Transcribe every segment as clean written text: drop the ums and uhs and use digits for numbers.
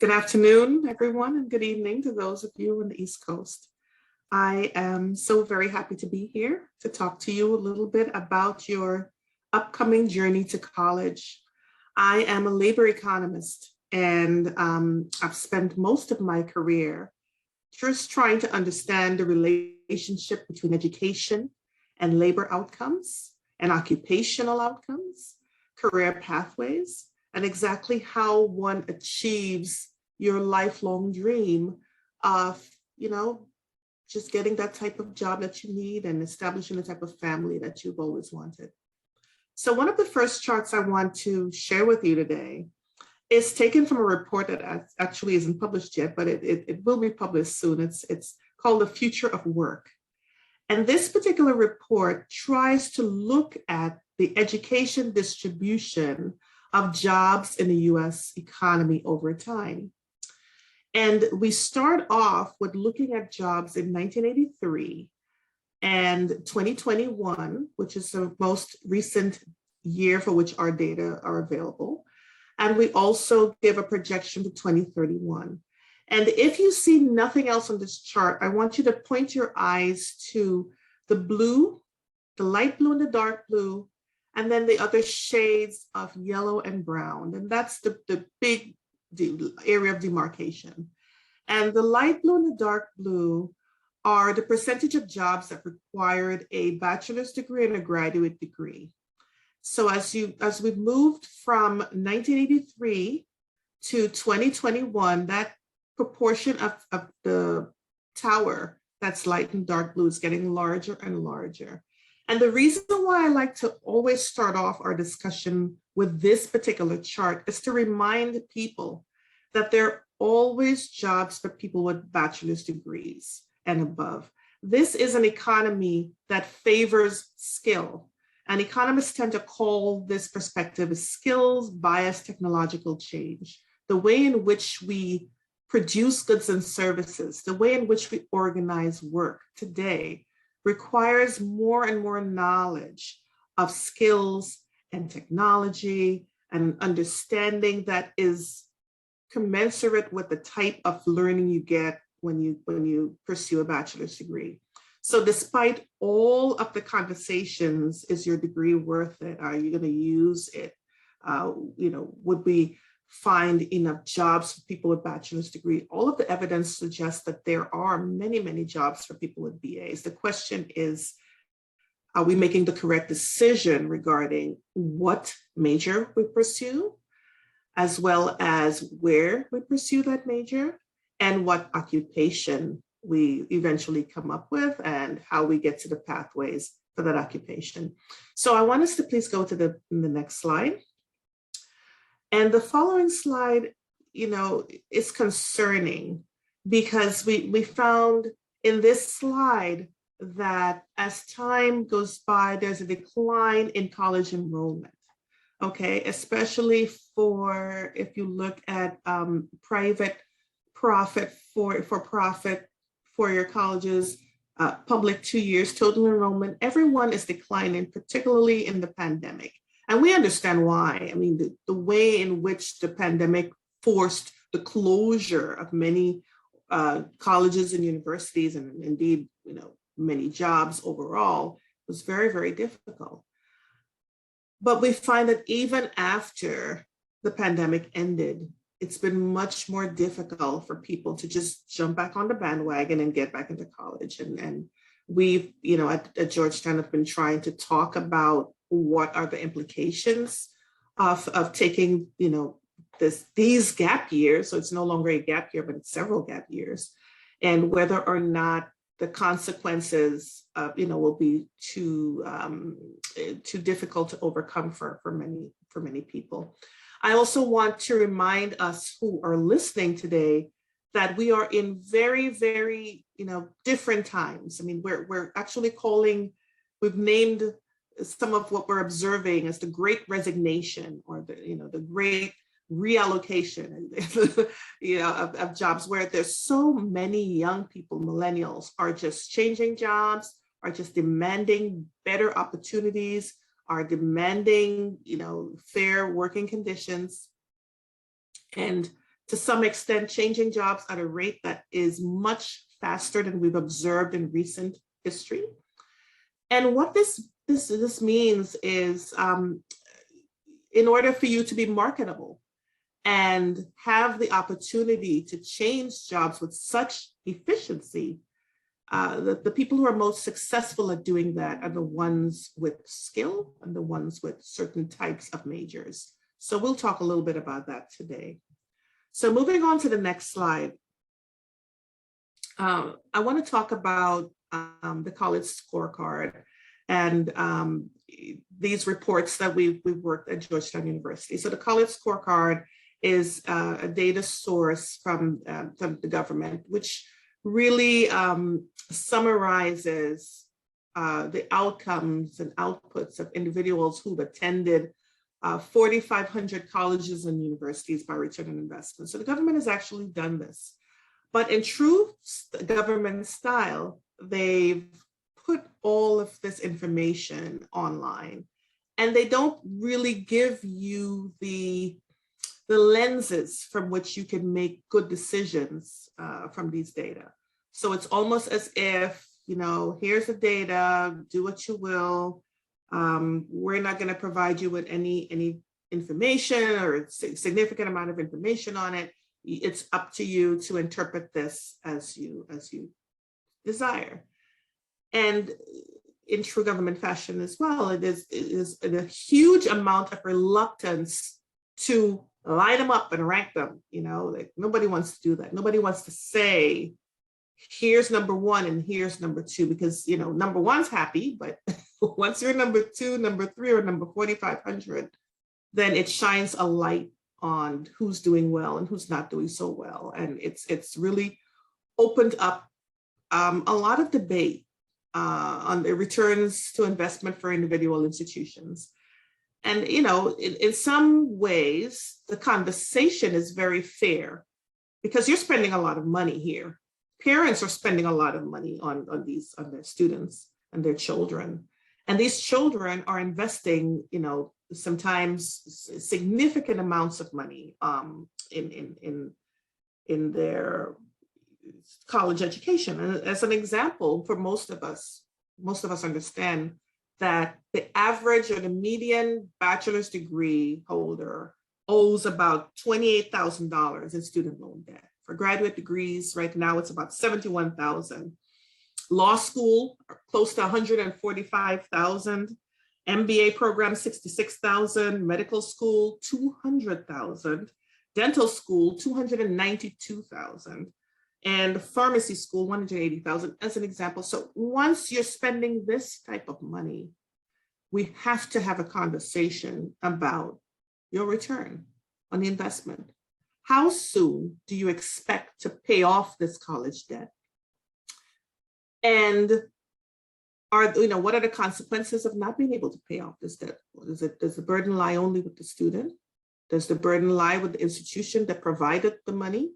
Good afternoon, everyone, and good evening to those of you on the East Coast. I am so very happy to be here to talk to you a little bit about your upcoming journey to college. I am a labor economist, and I've spent most of my career just trying to understand the relationship between education and labor outcomes and occupational outcomes, career pathways, and exactly how one achieves your lifelong dream of, just getting that type of job that you need and establishing the type of family that you've always wanted. So one of the first charts I want to share with you today is taken from a report that actually isn't published yet, but it will be published soon. It's called The Future of Work. And this particular report tries to look at the education distribution of jobs in the US economy over time. And we start off with looking at jobs in 1983 and 2021, which is the most recent year for which our data are available. And we also give a projection to 2031. And if you see nothing else on this chart, I want you to point your eyes to the blue, the light blue and the dark blue, and then the other shades of yellow and brown. And that's the big area of demarcation. And the light blue and the dark blue are the percentage of jobs that required a bachelor's degree and a graduate degree. So as we've moved from 1983 to 2021, that proportion of the tower that's light and dark blue is getting larger and larger. And the reason why I like to always start off our discussion with this particular chart is to remind people that there are always jobs for people with bachelor's degrees and above. This is an economy that favors skill. And economists tend to call this perspective as skills biased technological change. The way in which we produce goods and services, the way in which we organize work today requires more and more knowledge of skills and technology and understanding that is commensurate with the type of learning you get when you pursue a bachelor's degree. So despite all of the conversations, is your degree worth it? Are you going to use it? Would we find enough jobs for people with bachelor's degree? All of the evidence suggests that there are many, many jobs for people with BAs. The question is, are we making the correct decision regarding what major we pursue, as well as where we pursue that major, and what occupation we eventually come up with, and how we get to the pathways for that occupation. So I want us to please go to the next slide. And the following slide, is concerning because we found in this slide that as time goes by, there's a decline in college enrollment. Okay, especially for, if you look at private profit, for profit, four-year colleges, public 2 years, total enrollment, everyone is declining, particularly in the pandemic. And we understand why. I mean, the way in which the pandemic forced the closure of many colleges and universities, and indeed, many jobs overall, was very, very difficult. But we find that even after the pandemic ended, it's been much more difficult for people to just jump back on the bandwagon and get back into college. And we've, at Georgetown have been trying to talk about what are the implications of taking, these gap years. So it's no longer a gap year, but it's several gap years, and whether or not the consequences, will be too difficult to overcome for many people. I also want to remind us who are listening today that we are in very, very, different times. I mean, we're actually we've named some of what we're observing as the Great Resignation, or the Great Reallocation, of jobs, where there's so many young people, millennials, are just changing jobs, are just demanding better opportunities, are demanding, fair working conditions. And to some extent, changing jobs at a rate that is much faster than we've observed in recent history. And what this means is, in order for you to be marketable and have the opportunity to change jobs with such efficiency, the people who are most successful at doing that are the ones with skill and the ones with certain types of majors. So we'll talk a little bit about that today. So moving on to the next slide, I want to talk about the college scorecard and these reports that we've worked at Georgetown University. So the college scorecard is a data source from the government, which really summarizes the outcomes and outputs of individuals who've attended 4,500 colleges and universities by return on investment. So the government has actually done this. But in true government style, they've put all of this information online, and they don't really give you the lenses from which you can make good decisions from these data. So it's almost as if, you know, here's the data, do what you will. We're not going to provide you with any information or a significant amount of information on it. It's up to you to interpret this as you desire. And in true government fashion as well, it is a huge amount of reluctance to line them up and rank them. You know, like nobody wants to do that. Nobody wants to say, here's number one and here's number two, because, you know, number one's happy, but once you're number two, number three, or number 4,500, then it shines a light on who's doing well and who's not doing so well. And it's really opened up a lot of debate on the returns to investment for individual institutions. And, you know, in some ways, the conversation is very fair because you're spending a lot of money here. Parents are spending a lot of money on their students and their children. And these children are investing, you know, sometimes significant amounts of money in their college education. And as an example, for most of us understand that the average or the median bachelor's degree holder owes about $28,000 in student loan debt. For graduate degrees, right now it's about $71,000. Law school, close to $145,000. MBA program, $66,000. Medical school, $200,000. Dental school, $292,000. And pharmacy school, $180,000 as an example. So once you're spending this type of money, we have to have a conversation about your return on the investment. How soon do you expect to pay off this college debt? And what are the consequences of not being able to pay off this debt? Does the burden lie only with the student? Does the burden lie with the institution that provided the money?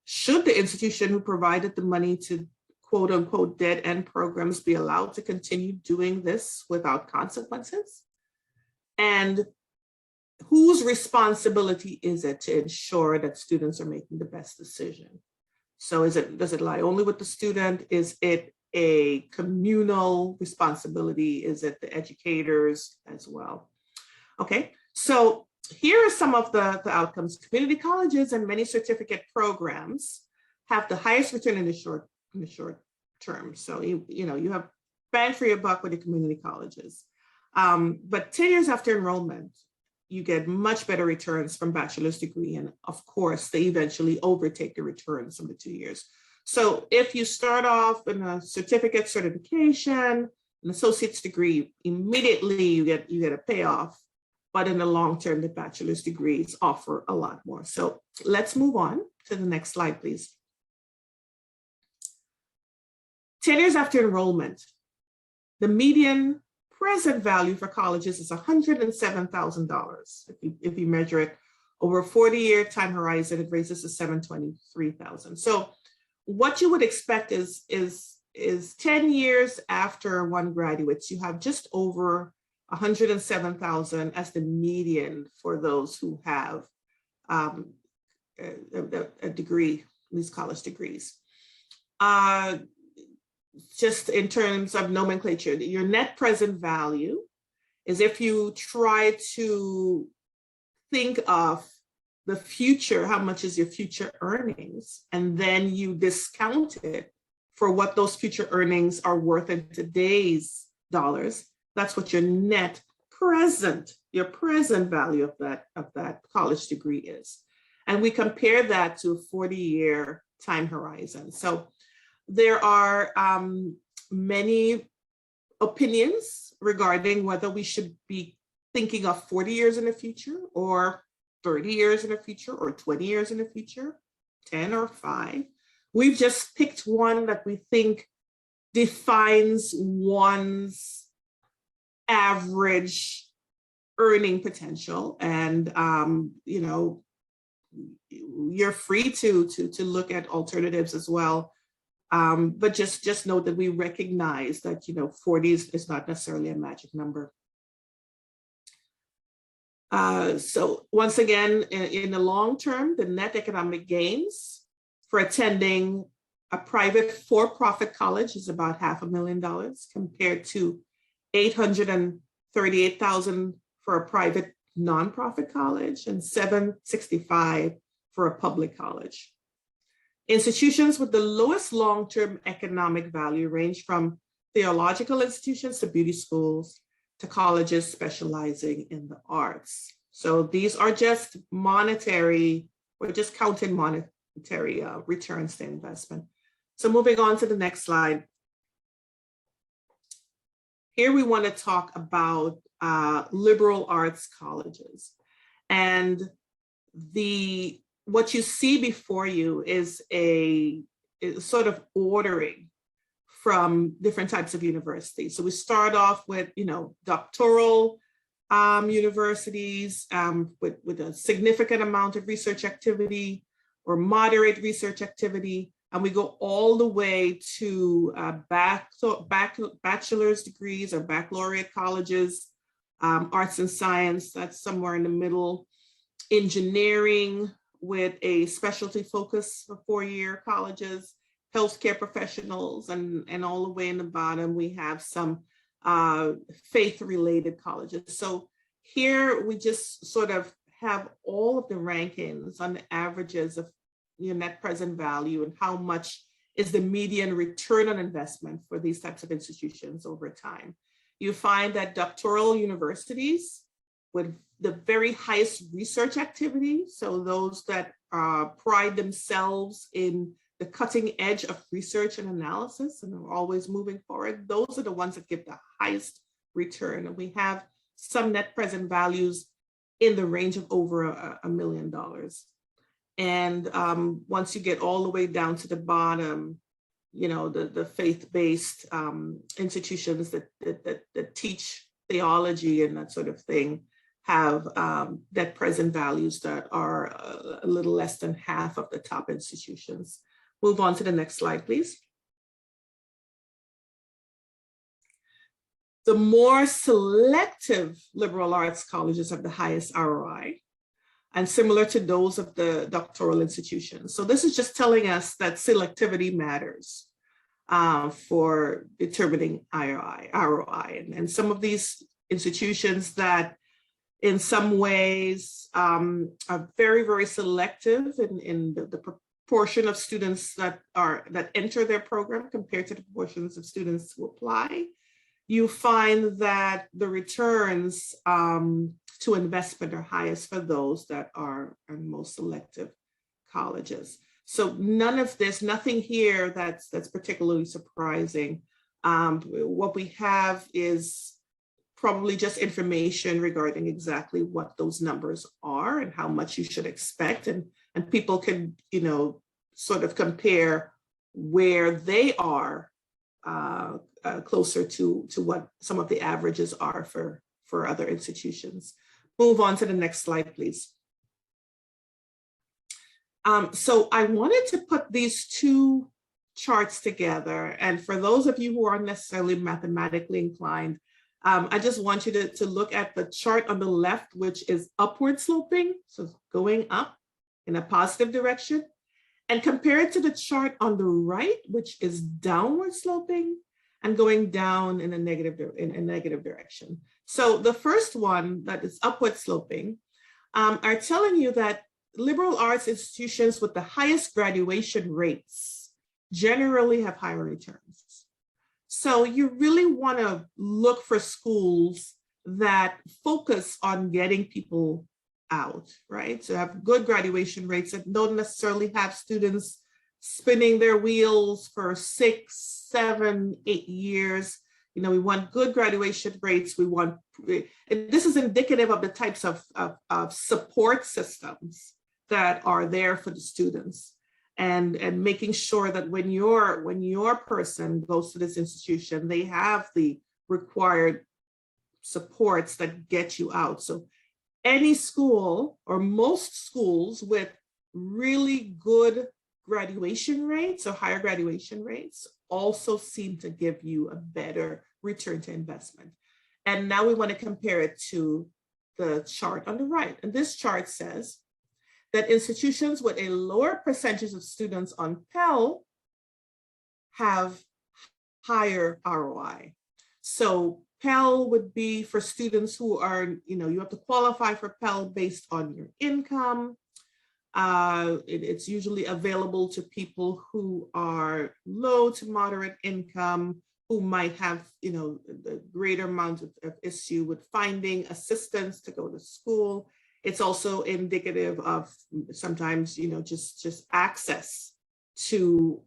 Should the institution who provided the money to quote unquote dead end programs be allowed to continue doing this without consequences? And whose responsibility is it to ensure that students are making the best decision? So does it lie only with the student? Is it a communal responsibility? Is it the educators as well? Okay, so here are some of the outcomes. Community colleges and many certificate programs have the highest return in the short term. So you have bang for your buck with your community colleges. But 10 years after enrollment, you get much better returns from bachelor's degree. And of course, they eventually overtake the returns from the 2 years. So if you start off in a certification, an associate's degree, immediately you get a payoff. But in the long term, the bachelor's degrees offer a lot more. So let's move on to the next slide, please. 10 years after enrollment, the median present value for colleges is $107,000. If you measure it over a 40-year time horizon, it raises to $723,000. So what you would expect is 10 years after one graduates, you have just over $107,000 as the median for those who have a degree, these college degrees. Just in terms of nomenclature, your net present value is if you try to think of the future, how much is your future earnings, and then you discount it for what those future earnings are worth in today's dollars. That's what your net present, your present value of that college degree is. And we compare that to a 40-year time horizon. So there are many opinions regarding whether we should be thinking of 40 years in the future, or 30 years in the future, or 20 years in the future, 10 or 5. We've just picked one that we think defines one's average earning potential. And you know, you're free to look at alternatives as well. But just note that we recognize that, you know, 40 is not necessarily a magic number. So once again, in the long term, the net economic gains for attending a private for-profit college is about $500,000 compared to $838,000 for a private nonprofit college and $765,000 for a public college. Institutions with the lowest long-term economic value range from theological institutions to beauty schools to colleges specializing in the arts. So these are just monetary, we're just counting monetary returns to investment. So moving on to the next slide. Here we want to talk about liberal arts colleges. And what you see before you is a sort of ordering from different types of universities. So we start off with, you know, doctoral universities with a significant amount of research activity or moderate research activity. And we go all the way to bachelor's degrees or baccalaureate colleges, arts and science, that's somewhere in the middle, engineering with a specialty focus for 4-year colleges, healthcare professionals, and all the way in the bottom, we have some faith-related colleges. So here we just sort of have all of the rankings on the averages of your net present value and how much is the median return on investment for these types of institutions over time. You find that doctoral universities with the very highest research activity, so those that pride themselves in the cutting edge of research and analysis and are always moving forward, those are the ones that give the highest return. And we have some net present values in the range of over $1 million. And once you get all the way down to the bottom, you know, the faith-based institutions that teach theology and that sort of thing have net present values that are a little less than half of the top institutions. Move on to the next slide, please. The more selective liberal arts colleges have the highest ROI, and similar to those of the doctoral institutions. So this is just telling us that selectivity matters for determining ROI. And some of these institutions that in some ways are very, very selective in the proportion of students that enter their program compared to the proportions of students who apply, you find that the returns to investment are highest for those that are most selective colleges. So nothing here that's particularly surprising. What we have is probably just information regarding exactly what those numbers are and how much you should expect. And people can, you know, sort of compare where they are closer to what some of the averages are for other institutions. Move on to the next slide, please. So I wanted to put these two charts together. And for those of you who aren't necessarily mathematically inclined, I just want you to look at the chart on the left, which is upward sloping, so going up, in a positive direction, and compare it to the chart on the right, which is downward sloping and going down in a negative direction. So the first one that is upward sloping are telling you that liberal arts institutions with the highest graduation rates generally have higher returns. So you really want to look for schools that focus on getting people out, right? So have good graduation rates that don't necessarily have students spinning their wheels for 6, 7, 8 years. You know, we want good graduation rates. We want, and this is indicative of the types of support systems that are there for the students, and making sure that when your person goes to this institution, they have the required supports that get you out. So any school or most schools with really good graduation rates or higher graduation rates also seem to give you a better return to investment. And now we want to compare it to the chart on the right. And this chart says that institutions with a lower percentage of students on Pell have higher ROI. So Pell would be for students who are, you have to qualify for Pell based on your income. It's usually available to people who are low to moderate income, who might have, the greater amount of issue with finding assistance to go to school. It's also indicative of sometimes, just access to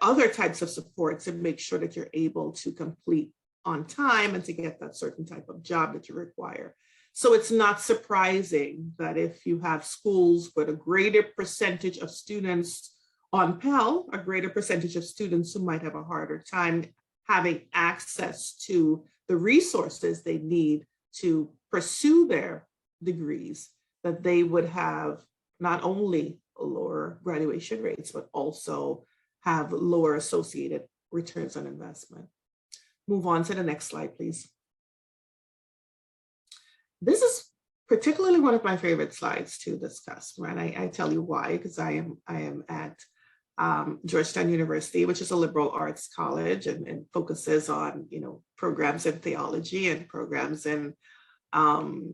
other types of support to make sure that you're able to complete on time and to get that certain type of job that you require. So it's not surprising that if you have schools with a greater percentage of students on Pell, a greater percentage of students who might have a harder time having access to the resources they need to pursue their degrees, that they would have not only lower graduation rates, but also have lower associated returns on investment. Move on to the next slide, please. This is particularly one of my favorite slides to discuss, right? I tell you why, because I am at Georgetown University, which is a liberal arts college, and focuses on, programs in theology and programs in some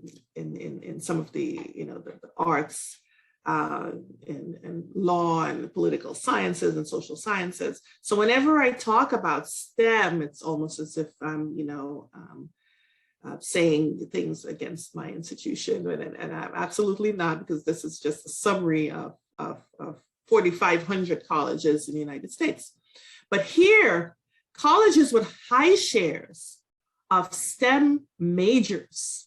of the, the arts and law and political sciences and social sciences. So whenever I talk about STEM, it's almost as if I'm, saying things against my institution, and I'm absolutely not, because this is just a summary of 4,500 colleges in the United States. But here, colleges with high shares of STEM majors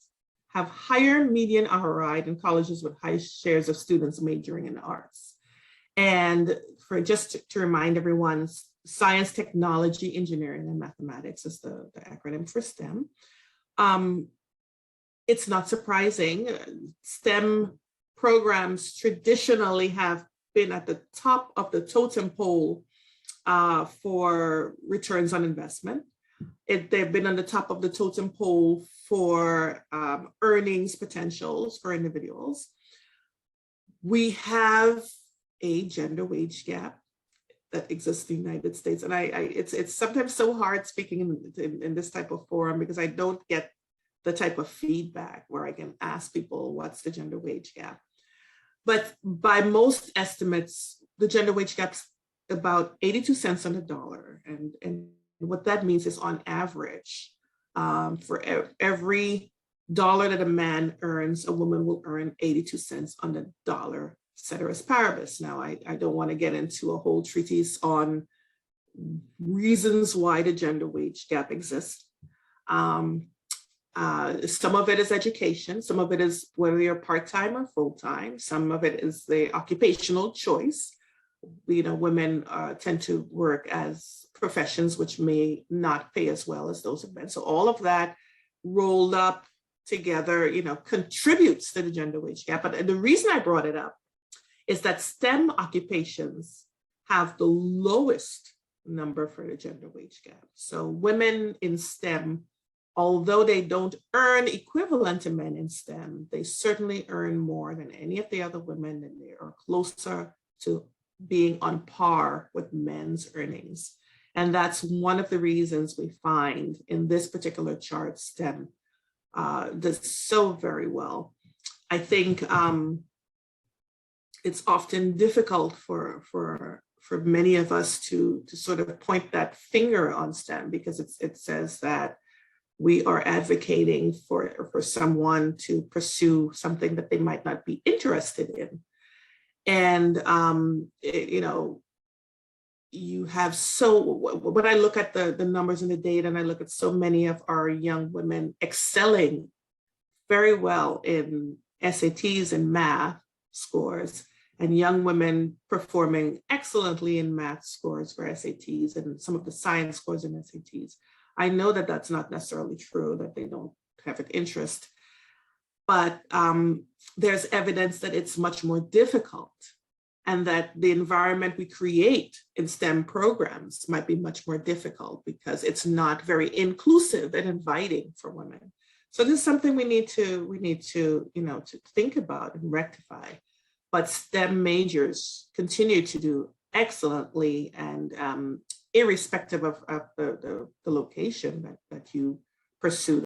have higher median ROI than colleges with high shares of students majoring in arts. And for just to remind everyone, science, technology, engineering, and mathematics is the acronym for STEM. It's not surprising. STEM programs traditionally have been at the top of the totem pole for returns on investment. They've been on the top of the totem pole for earnings potentials for individuals. We have a gender wage gap that exists in the United States. And it's sometimes so hard speaking in this type of forum, because I don't get the type of feedback where I can ask people, what's the gender wage gap? But by most estimates, the gender wage gap's about 82 cents on the dollar. And what that means is, on average, for every dollar that a man earns, a woman will earn 82 cents on the dollar, ceteris paribus. Now, I don't want to get into a whole treatise on reasons why the gender wage gap exists. Some of it is education. Some of it is whether you're part-time or full-time. Some of it is the occupational choice. Women tend to work as professions which may not pay as well as those of men. So all of that rolled up together, contributes to the gender wage gap. But the reason I brought it up is that STEM occupations have the lowest number for the gender wage gap. So women in STEM although they don't earn equivalent to men in STEM, they certainly earn more than any of the other women, and they are closer to being on par with men's earnings. And that's one of the reasons we find in this particular chart STEM does so very well. I think it's often difficult for many of us to sort of point that finger on STEM, because it says that we are advocating for someone to pursue something that they might not be interested in. And, you know, you have when I look at the numbers and the data, and I look at so many of our young women excelling very well in SATs and math scores, and young women performing excellently in math scores for SATs and some of the science scores in SATs. I know that that's not necessarily true, that they don't have an interest, but there's evidence that it's much more difficult, and that the environment we create in STEM programs might be much more difficult because it's not very inclusive and inviting for women. So this is something we need to to think about and rectify. But STEM majors continue to do excellently, and irrespective of the location that you pursue